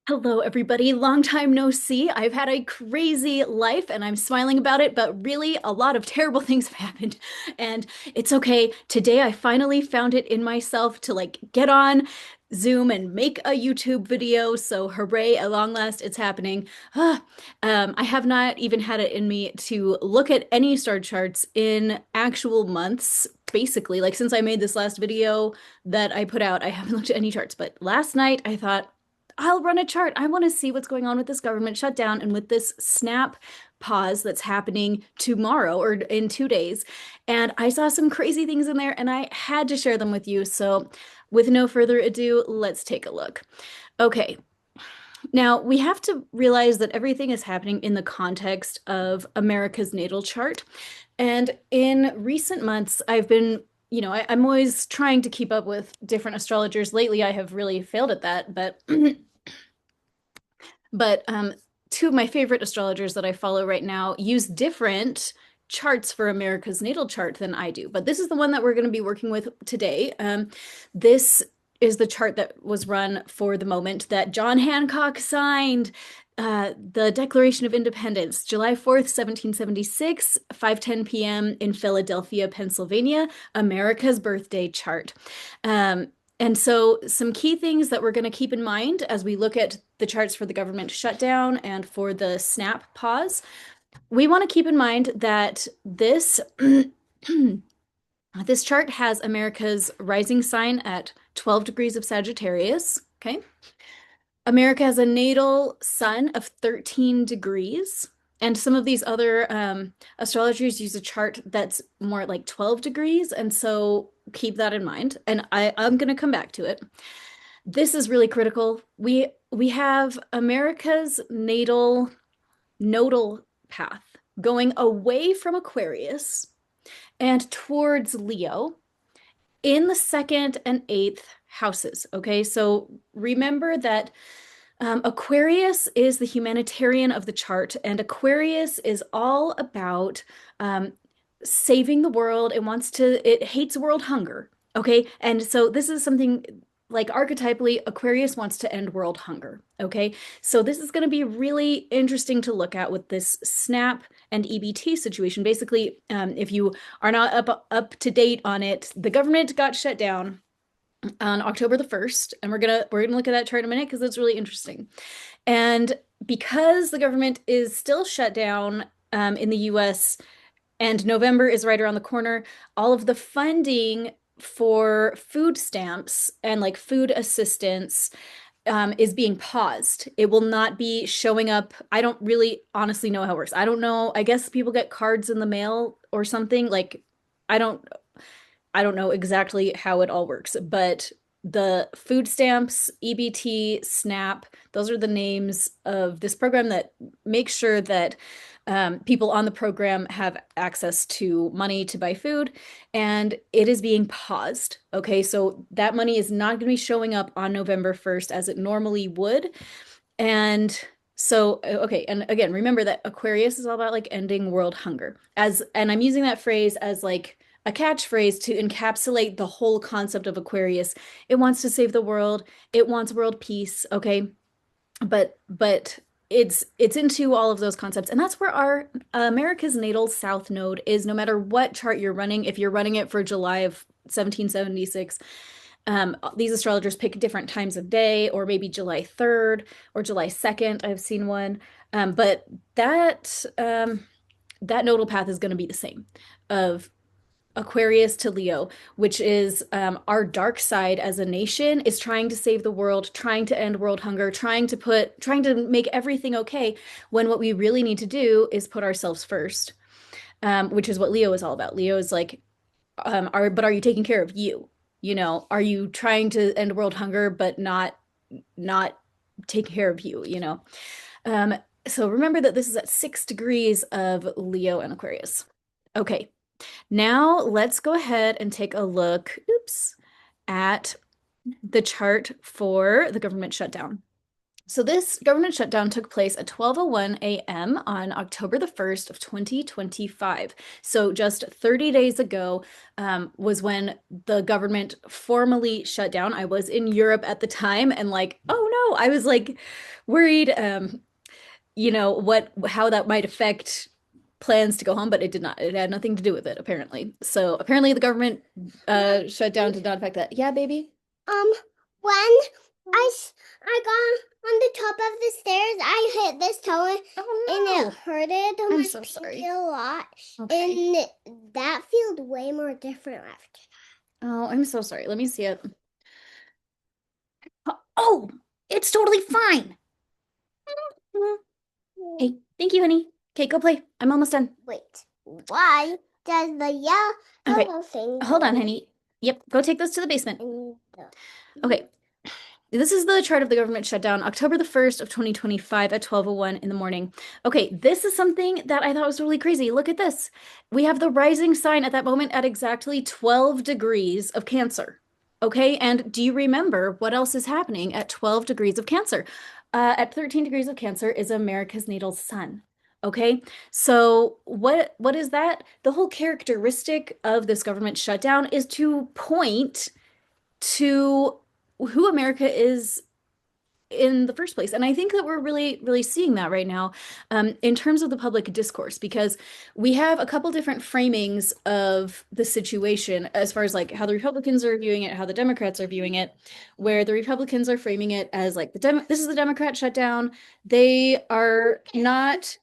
Hello, everybody. Long time no see. I've had a crazy life and I'm smiling about it, but really a lot of terrible things have happened. And it's okay. Today I finally found it in myself to get on Zoom and make a YouTube video. So hooray, at long last, it's happening. I have not even had it in me to look at any star charts in actual months. Basically, like since I made this last video that I put out, I haven't looked at any charts. But last night I thought, I'll run a chart. I want to see what's going on with this government shutdown and with this snap pause that's happening tomorrow or in 2 days. And I saw some crazy things in there and I had to share them with you. So, with no further ado, let's take a look. Okay, now we have to realize that everything is happening in the context of America's natal chart. And in recent months, I've been I'm always trying to keep up with different astrologers. Lately, I have really failed at that, but But two of my favorite astrologers that I follow right now use different charts for America's natal chart than I do. But this is the one that we're going to be working with today. This is the chart that was run for the moment that John Hancock signed. The Declaration of Independence, July 4th, 1776, 5:10 p.m. in Philadelphia, Pennsylvania, America's birthday chart. And so some key things that we're going to keep in mind as we look at the charts for the government shutdown and for the snap pause. We want to keep in mind that this this chart has America's rising sign at 12 degrees of Sagittarius, okay? America has a natal sun of 13 degrees. And some of these other astrologers use a chart that's more like 12 degrees. And so keep that in mind. And I'm going to come back to it. This is really critical. We have America's nodal path going away from Aquarius and towards Leo in the second and eighth houses. Okay, so remember that Aquarius is the humanitarian of the chart, and Aquarius is all about saving the world. It hates world hunger. Okay, and so this is something like archetypally, Aquarius wants to end world hunger. Okay, so this is going to be really interesting to look at with this snap and EBT situation. Basically, if you are not up to date on it, the government got shut down on October the 1st, and we're gonna look at that chart in a minute because it's really interesting. And because the government is still shut down in the US and November is right around the corner, all of the funding for food stamps and like food assistance is being paused. It will not be showing up. I don't really honestly know how it works. I don't know. I guess people get cards in the mail or something. Like, I don't I don't know exactly how it all works, but the food stamps, EBT, SNAP, those are the names of this program that makes sure that people on the program have access to money to buy food, and it is being paused. Okay, so that money is not going to be showing up on November 1st as it normally would. And so, okay, and again, remember that Aquarius is all about like ending world hunger. And I'm using that phrase as like a catchphrase to encapsulate the whole concept of Aquarius. It wants to save the world. It wants world peace, okay? But it's into all of those concepts, and that's where our America's natal south node is. No matter what chart you're running, if you're running it for July of 1776, these astrologers pick different times of day, or maybe July 3rd or July 2nd. I've seen one, but that nodal path is going to be the same of Aquarius to Leo, which is our dark side as a nation, is trying to save the world, trying to end world hunger, trying to make everything okay, when what we really need to do is put ourselves first, which is what Leo is all about. Leo is like, are you taking care of you? You know, are you trying to end world hunger, but not taking care of you, you know? Um, so remember that this is at 6 degrees of Leo and Aquarius. Okay, now let's go ahead and take a look, oops, at the chart for the government shutdown. So this government shutdown took place at 12:01 a.m. on October the 1st of 2025. So just 30 days ago was when the government formally shut down. I was in Europe at the time and like, oh know. I was like worried, how that might affect plans to go home, but it did not. It had nothing to do with it, apparently. So apparently the government shutdown did not affect that. Yeah, baby. Um, when I got on the top of the stairs, I hit this toe and it Oh no. hurted I'm my so pinky sorry. a lot, Okay. and that felt way more different after Oh, I'm so sorry. Let me see it. Oh, it's totally fine. Mhm. that. Hey, thank you, honey. Okay, go play. I'm almost done. Wait, why does the Okay, yellow thing hold on, go honey. Yep, go take those to the basement. in the Okay, this is the chart of the government shutdown, October the 1st of 2025 at 12:01 in the morning. Okay, this is something that I thought was really crazy. Look at this. We have the rising sign at that moment at exactly 12 degrees of Cancer. Okay, and do you remember what else is happening at 12 degrees of Cancer? At 13 degrees of Cancer is America's natal sun. Okay, so what is that? The whole characteristic of this government shutdown is to point to who America is in the first place. And I think that we're really, really seeing that right now in terms of the public discourse, because we have a couple different framings of the situation as far as like how the Republicans are viewing it, how the Democrats are viewing it, where the Republicans are framing it as like this is the Democrat shutdown. They are not.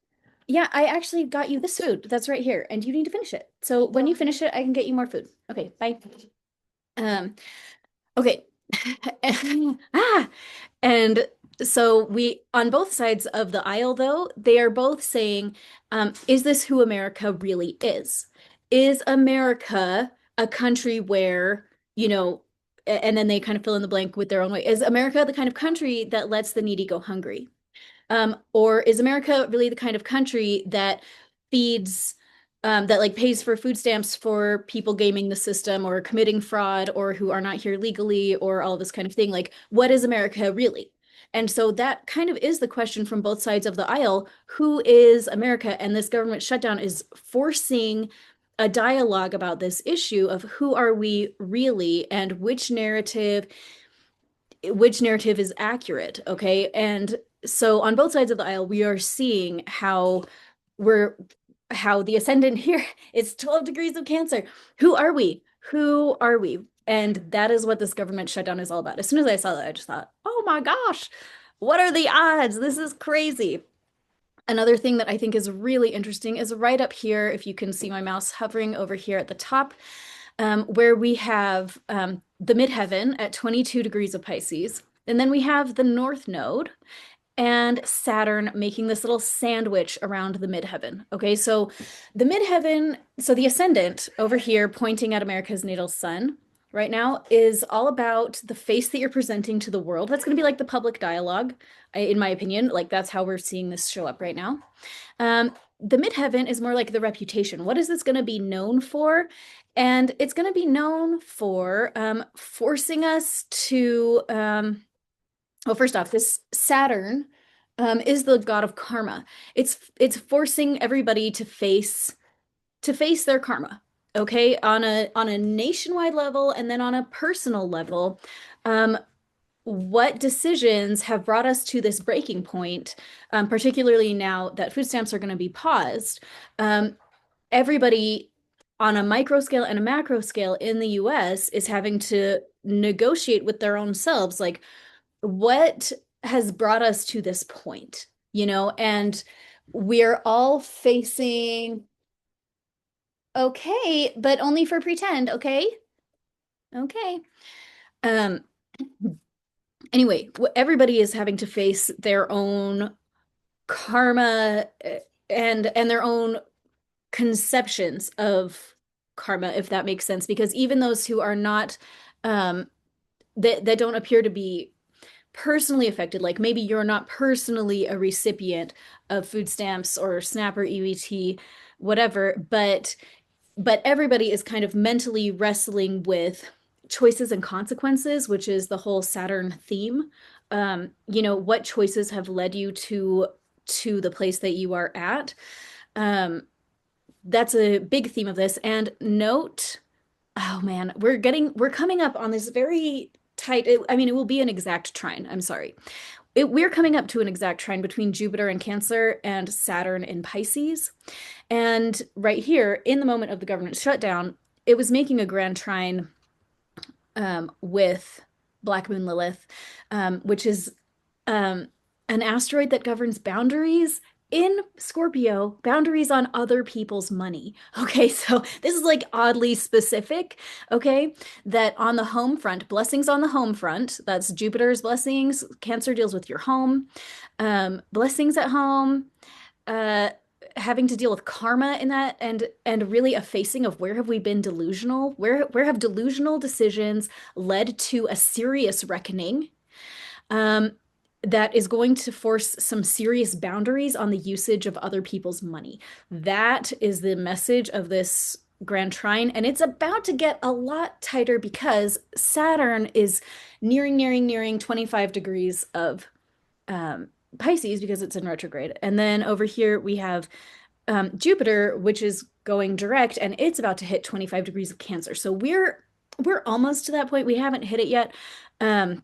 Yeah, I actually got you this food that's right here, and you need to finish it. So when you finish it, I can get you more food. Okay, bye. Um, okay. Ah, and so we, on both sides of the aisle, though, they are both saying, is this who America really is? Is America a country where, you know, and then they kind of fill in the blank with their own way. Is America the kind of country that lets the needy go hungry? Or is America really the kind of country that feeds, that like pays for food stamps for people gaming the system or committing fraud or who are not here legally or all this kind of thing? Like, what is America really? And so that kind of is the question from both sides of the aisle. Who is America? And this government shutdown is forcing a dialogue about this issue of who are we really and which narrative is accurate, okay? And so on both sides of the aisle, we are seeing we're how the ascendant here is 12 degrees of Cancer. Who are we? Who are we? And that is what this government shutdown is all about. As soon as I saw that, I just thought, oh my gosh, what are the odds? This is crazy. Another thing that I think is really interesting is right up here, if you can see my mouse hovering over here at the top, where we have the midheaven at 22 degrees of Pisces. And then we have the North Node and Saturn making this little sandwich around the midheaven. Okay, so the ascendant over here pointing at America's natal sun right now is all about the face that you're presenting to the world. That's going to be like the public dialogue, in my opinion. Like that's how we're seeing this show up right now. The midheaven is more like the reputation. What is this going to be known for? And it's going to be known for forcing us to, well, first off, this Saturn is the god of karma. It's forcing everybody to face their karma, okay, on a nationwide level and then on a personal level. Um, what decisions have brought us to this breaking point, particularly now that food stamps are going to be paused? Everybody on a micro scale and a macro scale in the US is having to negotiate with their own selves, like what has brought us to this point, and we're all facing, okay, but only for pretend, okay? Okay. Um, anyway, everybody is having to face their own karma and their own conceptions of karma, if that makes sense, because even those who are not that don't appear to be personally affected, like maybe you're not personally a recipient of food stamps or SNAP or EBT, whatever, but everybody is kind of mentally wrestling with choices and consequences, which is the whole Saturn theme. What choices have led you to the place that you are at? Um, that's a big theme of this. And note, oh man, we're coming up on this very tight. I mean, it will be an exact trine. I'm sorry. We're coming up to an exact trine between Jupiter in Cancer and Saturn in Pisces. And right here, in the moment of the government shutdown, it was making a grand trine with Black Moon Lilith, which is um, an asteroid that governs boundaries in Scorpio, boundaries on other people's money. Okay, so this is like oddly specific. Okay, that on the home front, blessings on the home front, that's Jupiter's blessings. Cancer deals with your home, blessings at home. Uh, Having to deal with karma in that and really a facing of where have we been delusional? Where have delusional decisions led to a serious reckoning um, that is going to force some serious boundaries on the usage of other people's money. That is the message of this Grand Trine, and it's about to get a lot tighter because Saturn is nearing 25 degrees of um, Pisces because it's in retrograde. And then over here we have Jupiter, which is going direct, and it's about to hit 25 degrees of Cancer. So we're almost to that point. We haven't hit it yet. Um,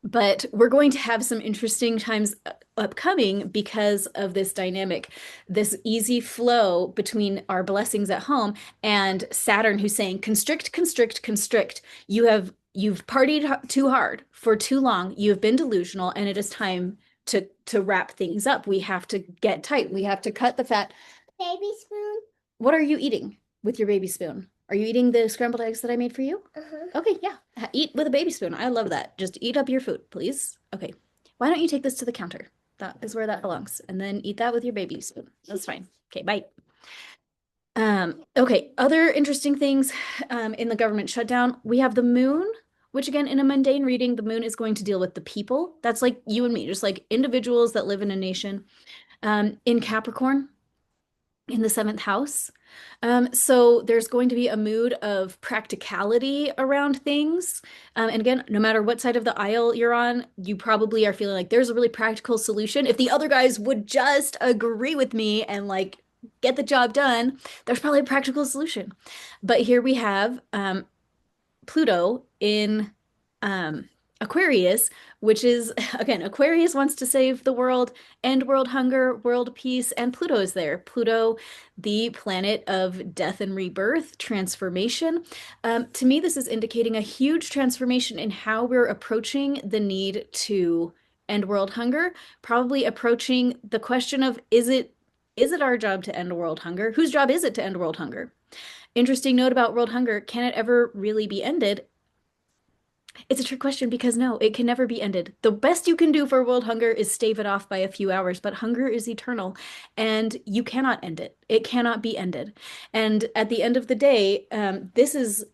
but we're going to have some interesting times upcoming because of this dynamic, this easy flow between our blessings at home and Saturn, who's saying, constrict, constrict, constrict. You've partied too hard for too long. You have been delusional, and it is time to wrap things up. We have to get tight. We have to cut the fat. Baby spoon. What are you eating with your baby spoon? Are you eating the scrambled eggs that I made for you? Uh-huh. Okay, yeah. Eat with a baby spoon. I love that. Just eat up your food, please. Okay. Why don't you take this to the counter? That is where that belongs. And then eat that with your baby spoon. That's fine. Okay, bye. Okay, other interesting things in the government shutdown. We have the moon, which again, in a mundane reading, the moon is going to deal with the people. That's like you and me, just like individuals that live in a nation. In Capricorn, in the seventh house. So there's going to be a mood of practicality around things. And again, no matter what side of the aisle you're on, you probably are feeling like there's a really practical solution. If the other guys would just agree with me and like get the job done, there's probably a practical solution. But here we have Pluto in um, Aquarius, which is, again, Aquarius wants to save the world, end world hunger, world peace, and Pluto is there. Pluto, the planet of death and rebirth, transformation. To me, this is indicating a huge transformation in how we're approaching the need to end world hunger, probably approaching the question of is it our job to end world hunger? Whose job is it to end world hunger? Interesting note about world hunger, can it ever really be ended? It's a trick question because no, it can never be ended. The best you can do for world hunger is stave it off by a few hours, but hunger is eternal and you cannot end it. It cannot be ended. And at the end of the day, this is,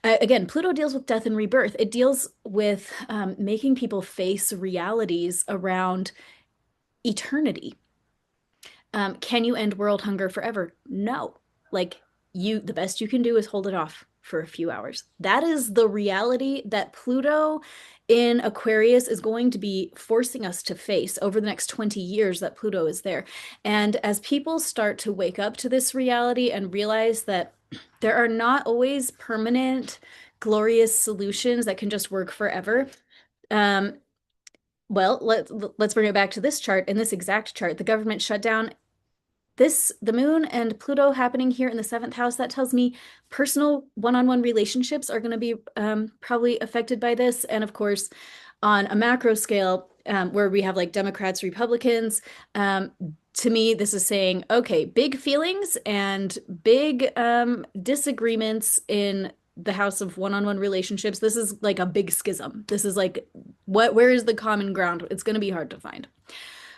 again, Pluto deals with death and rebirth. It deals with making people face realities around eternity. Can you end world hunger forever? No. Like the best you can do is hold it off for a few hours. That is the reality that Pluto in Aquarius is going to be forcing us to face over the next 20 years that Pluto is there. And as people start to wake up to this reality and realize that there are not always permanent, glorious solutions that can just work forever. Um, well, let's bring it back to this chart. In this exact chart, the government shutdown, the moon and Pluto happening here in the seventh house, that tells me personal one-on-one relationships are going to be probably affected by this. And of course, on a macro scale, where we have like Democrats, Republicans, to me, this is saying, okay, big feelings and big disagreements in the house of one-on-one relationships. This is like a big schism. This is like, where is the common ground? It's going to be hard to find.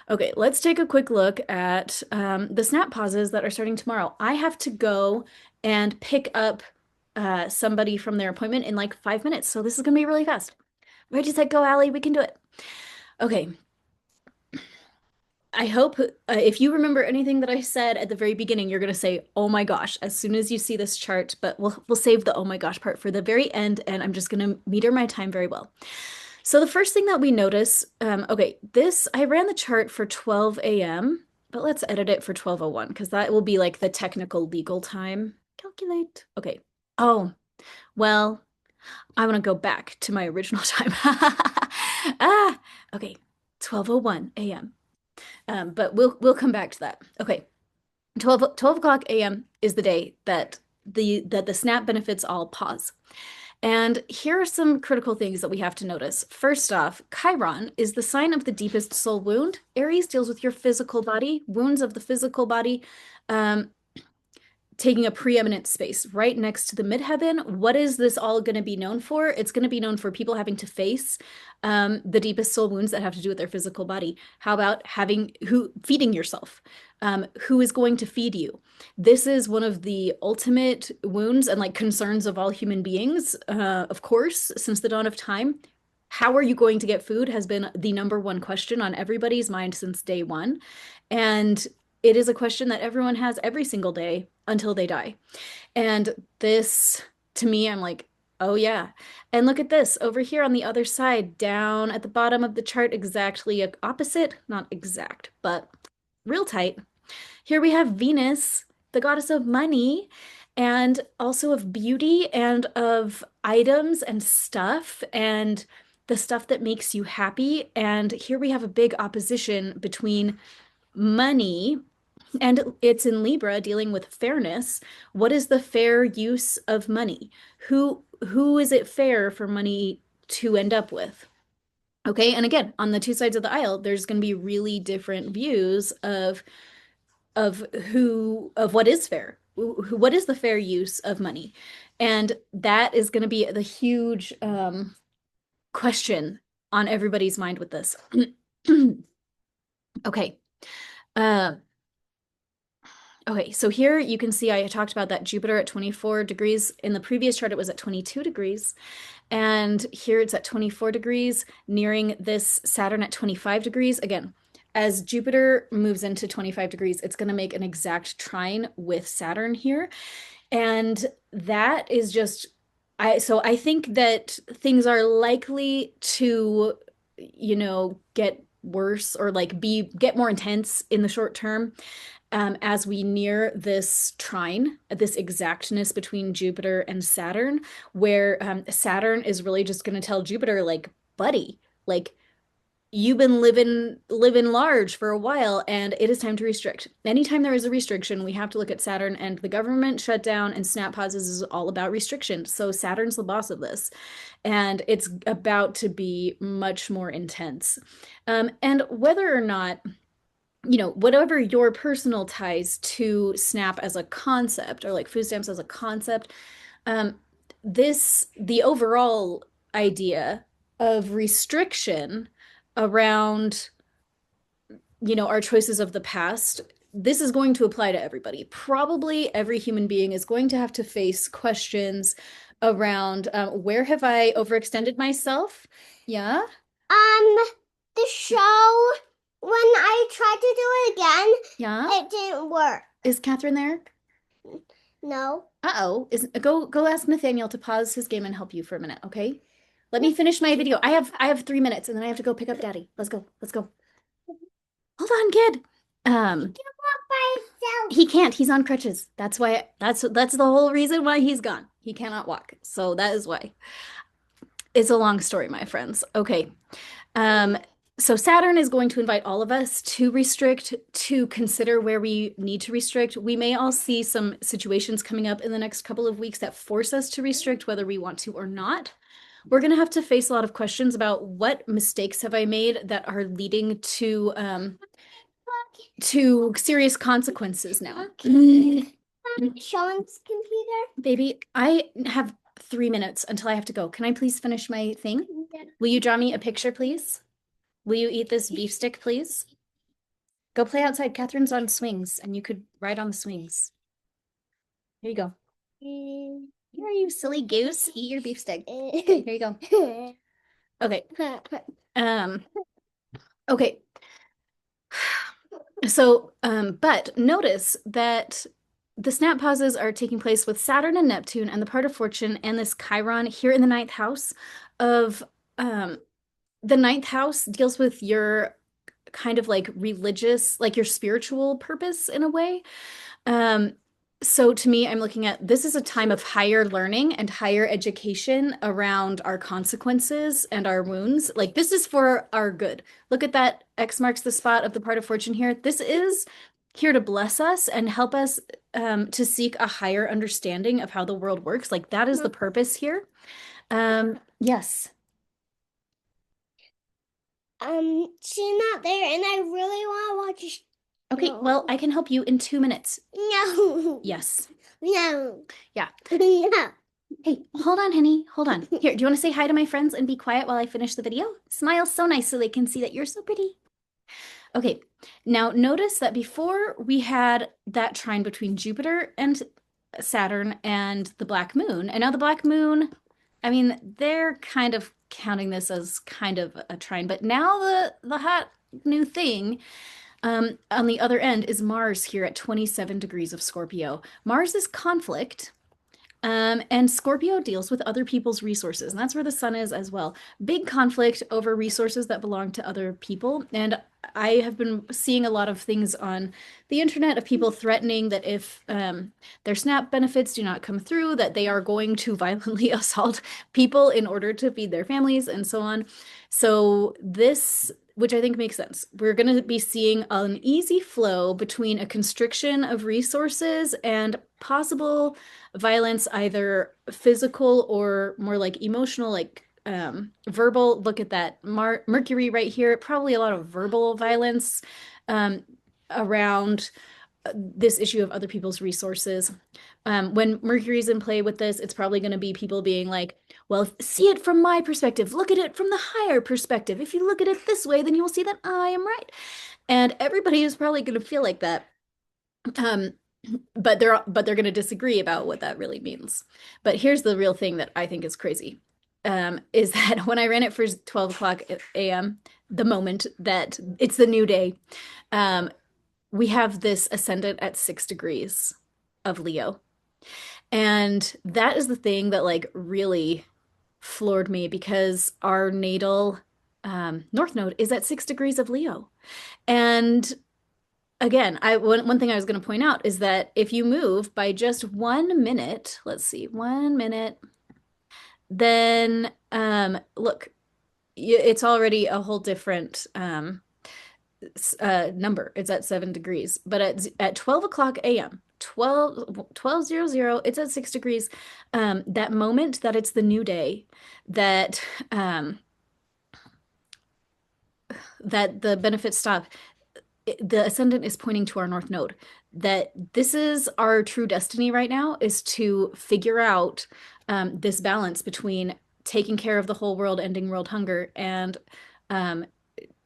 Okay, let's take a quick look at the snap pauses that are starting tomorrow. I have to go and pick up somebody from their appointment in like 5 minutes, so this is gonna be really fast. Ready, set, go, Allie, we can do it. Okay. I hope if you remember anything that I said at the very beginning, you're gonna say, "Oh my gosh," as soon as you see this chart, but we'll save the "oh my gosh" part for the very end, and I'm just gonna meter my time very well. So the first thing that we notice, okay, I ran the chart for 12 a.m., but let's edit it for 12:01 because that will be like the technical legal time. Calculate. Okay. Oh, well. I want to go back to my original time. Okay. 12:01 a.m. But we'll come back to that. Okay. 12 o'clock a.m. is the day that the snap benefits all pause. And here are some critical things that we have to notice. First off, Chiron is the sign of the deepest soul wound. Aries deals with your physical body, wounds of the physical body. Um, taking a preeminent space right next to the midheaven. What is this all going to be known for? It's going to be known for people having to face the deepest soul wounds that have to do with their physical body. How about feeding yourself? Who is going to feed you? This is one of the ultimate wounds and like concerns of all human beings, of course, since the dawn of time. How are you going to get food has been the number one question on everybody's mind since day one. And it is a question that everyone has every single day until they die. And this, to me, I'm like, oh yeah. And look at this over here on the other side, down at the bottom of the chart, exactly opposite, not exact, but real tight. Here we have Venus, the goddess of money, and also of beauty and of items and stuff and the stuff that makes you happy. And here we have a big opposition between money, and it's in Libra dealing with fairness. What is the fair use of money? Who is it fair for money to end up with? Okay, and again, on the two sides of the aisle, there's going to be really different views of what is fair. What is the fair use of money? And that is going to be the huge question on everybody's mind with this. Okay. Uh, Okay, so here you can see I talked about that Jupiter at 24 degrees. In the previous chart, it was at 22 degrees. And here it's at 24 degrees, nearing this Saturn at 25 degrees. Again, as Jupiter moves into 25 degrees, it's going to make an exact trine with Saturn here. And that is just, so I think that things are likely to, get worse or like get more intense in the short term as we near this trine, this exactness between Jupiter and Saturn, where Saturn is really just going to tell Jupiter, like, buddy, like you've been living large for a while, and it is time to restrict. Anytime there is a restriction, we have to look at Saturn, and the government shutdown and snap pauses is all about restriction. So Saturn's the boss of this, and it's about to be much more intense. And whether or not whatever your personal ties to SNAP as a concept or like food stamps as a concept, um, the overall idea of restriction around, our choices of the past, this is going to apply to everybody. Probably every human being is going to have to face questions around where have I overextended myself? Yeah. Um, the show, when I tried to do it again, Yeah. it didn't work. Is Catherine there? No. Uh-oh. Go ask Nathaniel to pause his game and help you for a minute, okay? Let me finish my video. I have 3 minutes and then I have to go pick up Daddy. Let's go. Let's go. Hold on, kid. Um, By itself. he can't. He's on crutches. That's the whole reason why he's gone. He cannot walk. So that is why. It's a long story, my friends. Okay. Um, so Saturn is going to invite all of us to restrict, to consider where we need to restrict. We may all see some situations coming up in the next couple of weeks that force us to restrict, whether we want to or not. We're going to have to face a lot of questions about what mistakes have I made that are leading to serious consequences now. Sean's computer. Baby, I have 3 minutes until I have to go. Can I please finish my thing? Will you draw me a picture, please? Will you eat this beef stick, please? Go play outside. Catherine's on swings, and you could ride on the swings. Here you go. Here are you, silly goose. Eat your beef stick. Here you go. Okay. Okay. So, but notice that the snap pauses are taking place with Saturn and Neptune and the part of fortune and this Chiron here in the ninth house of the ninth house deals with your kind of like religious, like your spiritual purpose in a way. Um, So to me, I'm looking at this is a time of higher learning and higher education around our consequences and our wounds. Like this is for our good. Look at that X marks the spot of the part of fortune here. This is here to bless us and help us to seek a higher understanding of how the world works. Like that is the purpose here. Yes. She's not there, and I really want to watch a Okay, well, show. I can help you in 2 minutes. No. Yes. No. Yeah. No. Hey, hold on, honey. Hold on. Here, do you want to say hi to my friends and be quiet while I finish the video? Smile so nice so they can see that you're so pretty. Okay, now notice that before we had that trine between Jupiter and Saturn and the black moon, and now the black moon, I mean, they're kind of counting this as kind of a trine, but now the hot new thing on the other end is Mars here at 27 degrees of Scorpio. Mars is conflict. And Scorpio deals with other people's resources, and that's where the sun is as well. Big conflict over resources that belong to other people. And I have been seeing a lot of things on the internet of people threatening that if their SNAP benefits do not come through, that they are going to violently assault people in order to feed their families and so on. So this, which I think makes sense. We're going to be seeing an easy flow between a constriction of resources and possible violence, either physical or more like emotional, like verbal. Look at that Mercury right here. Probably a lot of verbal violence um, around this issue of other people's resources. When Mercury's in play with this, it's probably going to be people being like, well, see it from my perspective. Look at it from the higher perspective. If you look at it this way, then you will see that I am right. And everybody is probably going to feel like that. Um, but they're going to disagree about what that really means. But here's the real thing that I think is crazy, is that when I ran it for 12 o'clock a.m., the moment that it's the new day, um, we have this ascendant at 6 degrees of Leo. And that is the thing that like really floored me because our natal North Node is at 6 degrees of Leo. And again, one thing I was going to point out is that if you move by just 1 minute, let's see, 1 minute, then look, it's already a whole different number. It's at 7 degrees, but at 12 o'clock a.m., 12:00, it's at 6 degrees. That moment that it's the new day, that um, that the benefits stop, the ascendant is pointing to our north node, that this is our true destiny right now, is to figure out this balance between taking care of the whole world, ending world hunger, and um,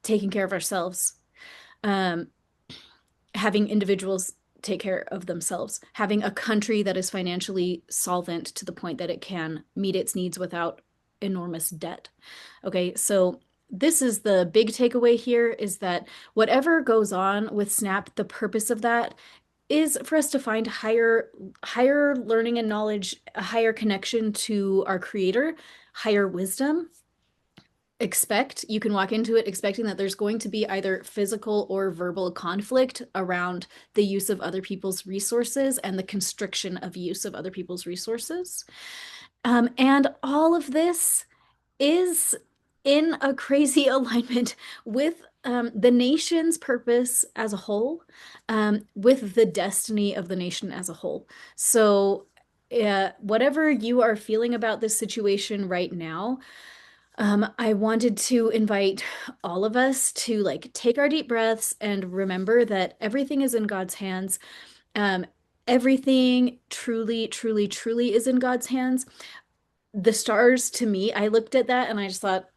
taking care of ourselves, um, having individuals take care of themselves, having a country that is financially solvent to the point that it can meet its needs without enormous debt. Okay, so this is the big takeaway here, is that whatever goes on with SNAP, the purpose of that is for us to find higher learning and knowledge, a higher connection to our creator, higher wisdom. You can walk into it expecting that there's going to be either physical or verbal conflict around the use of other people's resources and the constriction of use of other people's resources. And all of this is in a crazy alignment with the nation's purpose as a whole, with the destiny of the nation as a whole. So, whatever you are feeling about this situation right now, I wanted to invite all of us to like take our deep breaths and remember that everything is in God's hands. Um, Everything truly, truly, truly is in God's hands. The stars, to me, I looked at that and I just thought,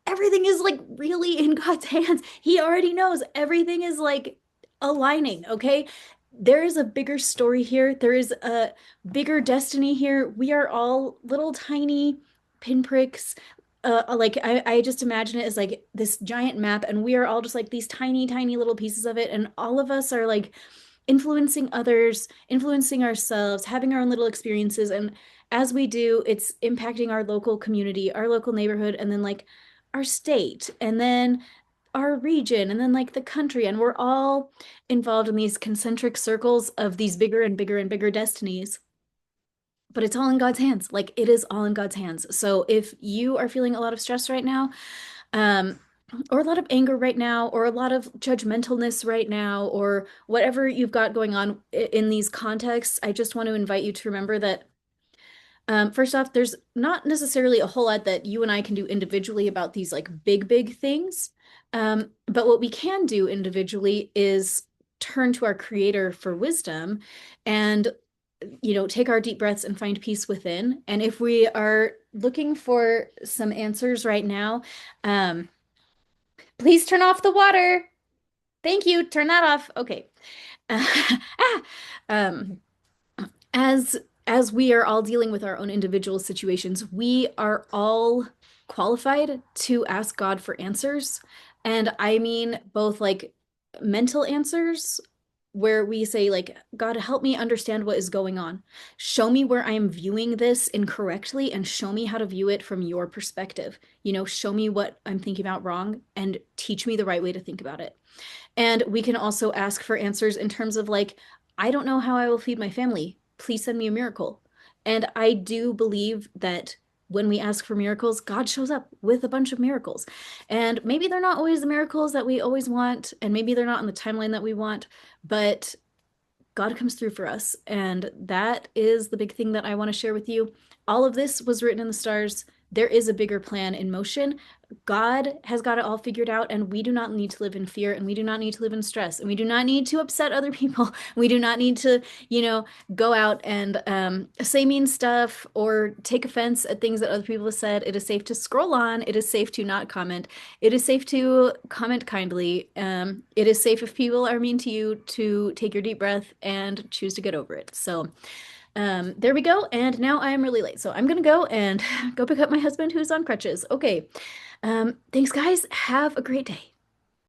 everything is like really in God's hands. He already knows everything is like aligning, okay? There is a bigger story here. There is a bigger destiny here. We are all little tiny pinpricks. Like I just imagine it as like this giant map, and we are all just like these tiny, tiny little pieces of it, and all of us are like influencing others, influencing ourselves, having our own little experiences, and as we do, it's impacting our local community, our local neighborhood, and then like our state, and then our region and then like the country, and we're all involved in these concentric circles of these bigger and bigger and bigger destinies. But it's all in God's hands. Like it is all in God's hands. So if you are feeling a lot of stress right now, um, or a lot of anger right now, or a lot of judgmentalness right now, or whatever you've got going on in these contexts, I just want to invite you to remember that first off, there's not necessarily a whole lot that you and I can do individually about these like big, big things. But what we can do individually is turn to our Creator for wisdom and, take our deep breaths and find peace within. And if we are looking for some answers right now, um, please turn off the water. Thank you. Turn that off. Okay. Ah, um, as as we are all dealing with our own individual situations, we are all qualified to ask God for answers. And I mean both like mental answers where we say like, God, help me understand what is going on. Show me where I am viewing this incorrectly and show me how to view it from your perspective. Show me what I'm thinking about wrong and teach me the right way to think about it. And we can also ask for answers in terms of like, I don't know how I will feed my family. Please send me a miracle. And I do believe that when we ask for miracles, God shows up with a bunch of miracles. And maybe they're not always the miracles that we always want, and maybe they're not in the timeline that we want, but God comes through for us. And that is the big thing that I want to share with you. All of this was written in the stars. There is a bigger plan in motion. God has got it all figured out, and we do not need to live in fear, and we do not need to live in stress, and we do not need to upset other people. We do not need to, go out and say mean stuff or take offense at things that other people have said. It is safe to scroll on. It is safe to not comment. It is safe to comment kindly. It is safe if people are mean to you to take your deep breath and choose to get over it. So, there we go. And now I am really late. So I'm gonna go and go pick up my husband who's on crutches. Okay. Thanks, guys. Have a great day.